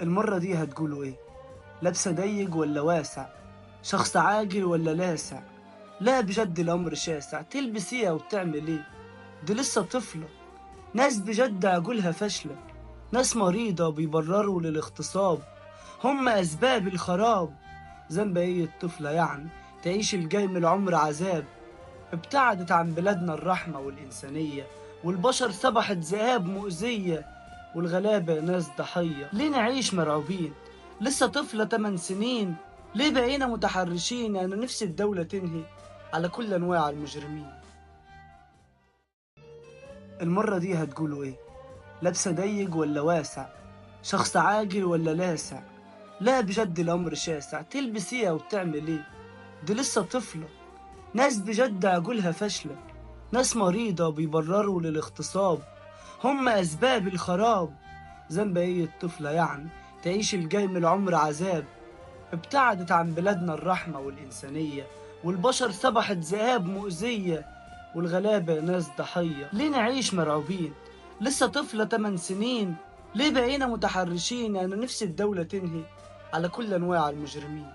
المرة دي هتقولوا ايه؟ لابسة ضيق ولا واسع؟ شخص عاقل ولا لاسع؟ لا بجد الأمر شاسع، تلبس ايه وتعمل ايه؟ دي لسه طفلة. ناس بجد عقولها فاشلة، ناس مريضة بيبرروا للاغتصاب، هم أسباب الخراب. ذنب ايه الطفلة يعني؟ تعيش الجاي من العمر عذاب. ابتعدت عن بلادنا الرحمة والإنسانية، والبشر سبحت ذئاب مؤذية، والغلابة ناس ضحية. ليه نعيش مرعوبين؟ لسه طفلة 8 سنين. ليه بقينا متحرشين؟ أنا نفسي الدولة تنهي على كل أنواع المجرمين. المرة دي هتقولوا إيه؟ لابسة ضيق ولا واسع؟ شخص عاقل ولا لاسع؟ لا بجد الأمر شاسع، تلبس إيه وتعمل إيه؟ دي لسه طفلة. ناس بجد عقولها فاشلة، ناس مريضة بيبرروا للاغتصاب، هم أسباب الخراب. ذنب ايه الطفلة يعني؟ تعيش الجاي من العمر عذاب. ابتعدت عن بلادنا الرحمة والإنسانية، والبشر سبحت ذئاب مؤذية، والغلابة ناس ضحية. ليه نعيش مرعوبين؟ لسه طفلة 8 سنين. ليه بقينا متحرشين؟ أنا نفسي الدولة تنهي على كل أنواع المجرمين.